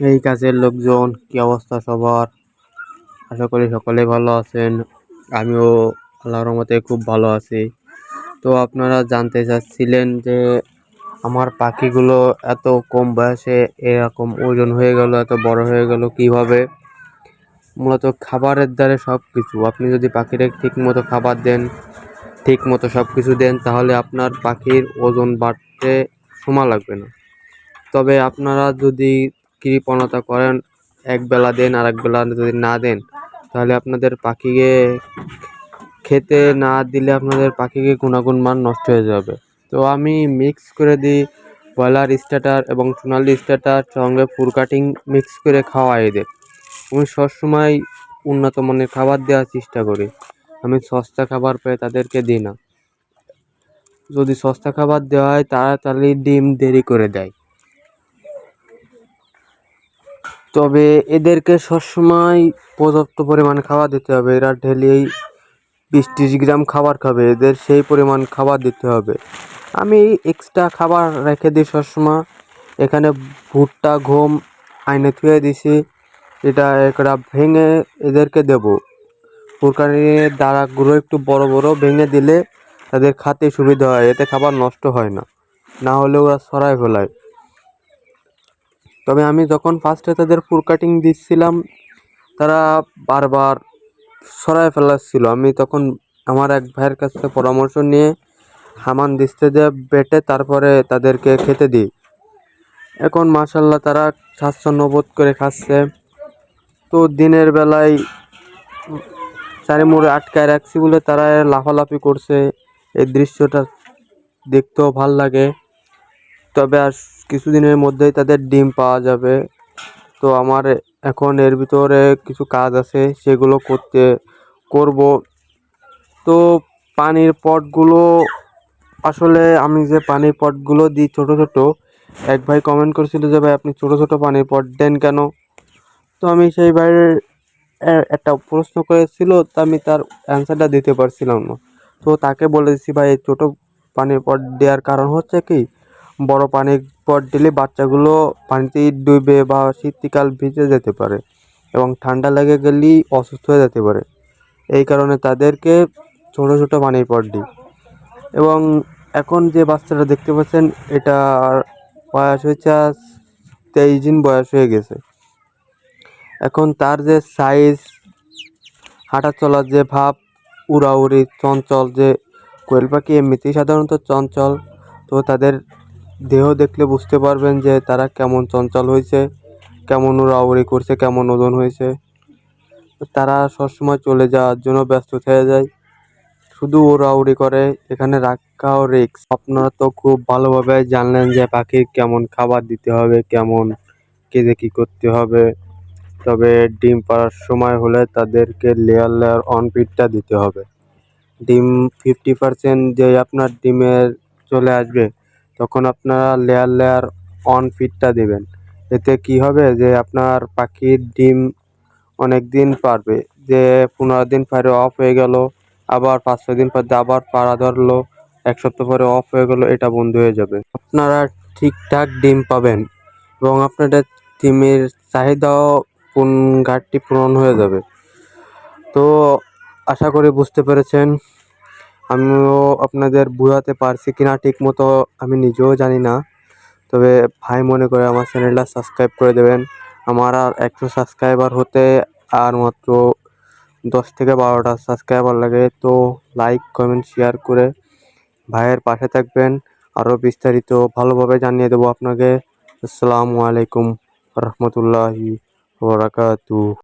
এই কাজের লোকজন, কি অবস্থা সবার? আশা করি সকলেই ভালো আছেন। আমিও আল্লাহর রহমতে খুব ভালো আছি। তো আপনারা জানতে চাচ্ছিলেন যে আমার পাখিগুলো এত কম বয়সে এরকম ওজন হয়ে গেল, এত বড় হয়ে গেল কিভাবে? মূলত খাবারের দ্বারা সব কিছু। আপনি যদি পাখিরে ঠিক মতো খাবার দেন, ঠিক মতো সব কিছু দেন, তাহলে আপনার পাখির ওজন বাড়তে সময় লাগবে না। তবে আপনারা যদি কৃপণতা করেন, এক বেলা দেন আর এক বেলা যদি না দেন, তাহলে আপনাদের পাখিকে খেতে না দিলে আপনাদের পাখিকে গুণাগুণ মান নষ্ট হয়ে যাবে। তো আমি মিক্স করে দিই ব্রয়লার স্টার্টার এবং সোনালি স্টার্টার সঙ্গে ফুড কাটিং মিক্স করে খাওয়াই এদের। আমি সবসময় উন্নত মানের খাবার দেওয়ার চেষ্টা করি। আমি সস্তা খাবার পেয়ে তাদেরকে দিই না। যদি সস্তা খাবার দেওয়া হয় তাড়াতাড়ি ডিম দেরি করে দেয়। তবে এদেরকে সবসময় পর্যাপ্ত পরিমাণে খাবার দিতে হবে। এরা ডেলি 20-30 গ্রাম খাবার খাবে, এদের সেই পরিমাণ খাবার দিতে হবে। আমি এক্সট্রা খাবার রেখে দিই সবসময়। এখানে ভুট্টা গম আইনে থুয়ে দিছি, এটা একটা ভেঙে এদেরকে দেবো। তরকারির দানাগুলো একটু বড় বড় ভেঙে দিলে তাদের খেতে সুবিধা হয়, এতে খাবার নষ্ট হয় না, না হলে ওরা ছড়ায় ফেলায়। তবে আমি যখন ফার্স্টে তাদের ফুড কাটিং দিচ্ছিলাম, তারা বারবার ছড়ায় ফেলাচ্ছিল। আমি তখন আমার এক ভাইয়ের কাছ থেকে পরামর্শ নিয়ে হামান দিস্তে দিয়ে বেটে তারপরে তাদেরকে খেতে দিই। এখন মাশাল্লাহ তারা স্বাচ্ছন্দ্য বোধ করে খাচ্ছে। তো দিনের বেলায় চারি মোড়ে আটকায় রাখছি বলে তারা লাফালাফি করছে, এই দৃশ্যটা দেখতেও ভাল লাগে। তবে আর কিছুদিনের মধ্যেই তাদের ডিম পাওয়া যাবে। তো আমার এখন এর ভিতরে কিছু কাজ আছে, সেগুলো করব। তো পানির পটগুলো, আসলে আমি যে পানির পটগুলো দিই ছোট ছোট, এক ভাই কমেন্ট করেছিল যে ভাই আপনি ছোট ছোট পানির পট দেন কেন? তো আমি সেই ভাইয়ের একটা প্রশ্ন করেছিল, তা আমি তার অ্যান্সারটা দিতে পারছিলাম না। তো তাকে বলেছি ভাই এই ছোটো পানির পট দেওয়ার কারণ হচ্ছে কি, বড় পানির পট দিলে বাচ্চাগুলো পানিতেই ডুবে বা শীতকাল ভিজে যেতে পারে এবং ঠান্ডা লেগে গেলেই অসুস্থ হয়ে যেতে পারে। এই কারণে তাদেরকে ছোট ছোট পানির পট দিই। এবং এখন যে বাচ্চাটা দেখতে পাচ্ছেন, এটার বয়স হয়েছে আজ 23 দিন বয়স হয়ে গেছে। এখন তার যে সাইজ, হাঁটা চলার যে ভাব, উড়াউড়ি চঞ্চল, যে কোয়েল পাখি এমনিতেই সাধারণত চঞ্চল, তো তাদের দেহ দেখলে বুঝতে পারবেন যে তারা কেমন চঞ্চল হয়েছে, কেমন উড়াউড়ি করছে, কেমন ওজন হয়েছে। তারা সবসময় চলে যাওয়ার জন্য ব্যস্ত হয়ে যায়, শুধু উড়াউড়ি করে, এখানে রাখাও রিস্ক। আপনারা তো খুব ভালোভাবে জানলেন যে পাখির কেমন খাবার দিতে হবে, কেমন কেঁদে কী করতে হবে। তবে ডিম পাড়ার সময় হলে তাদেরকে লেয়ার লেয়ার অন ফিডটা দিতে হবে। ডিম 50% যে আপনার ডিমের চলে আসবে, তখন আপনারা লেয়ার লেয়ার অন ফিডটা দেবেন। এতে কি হবে যে আপনার পাখির ডিম অনেক দিন পারবে। যে 15 দিন পরে অফ হয়ে গেল, আবার 5-6 দিন পর আবার পাড়া ধরলো, 1 সপ্তাহ পরে অফ হয়ে গেল, এটা বন্ধ হয়ে যাবে। আপনারা ঠিকঠাক ডিম পাবেন এবং আপনাদের ডিমের চাহিদাও ঘাটতি পূরণ হয়ে যাবে। তো আশা করি বুঝতে পেরেছেন। আমিও আপনাদের বোঝাতে পারছি কিনা ঠিক মতো আমি নিজেও জানি না। তবে ভাই মনে করে আমার চ্যানেলটা সাবস্ক্রাইব করে দেবেন। আমার আর 100 সাবস্ক্রাইবার হতে আর মাত্র 10 থেকে 12টা সাবস্ক্রাইবার লাগে। তো লাইক কমেন্ট শেয়ার করে ভাইয়ের পাশে থাকবেন। আরও বিস্তারিত ভালোভাবে জানিয়ে দেবো আপনাকে। আসসালামু আলাইকুম রহমতুল্লাহি ওয়া বারাকাতুহু।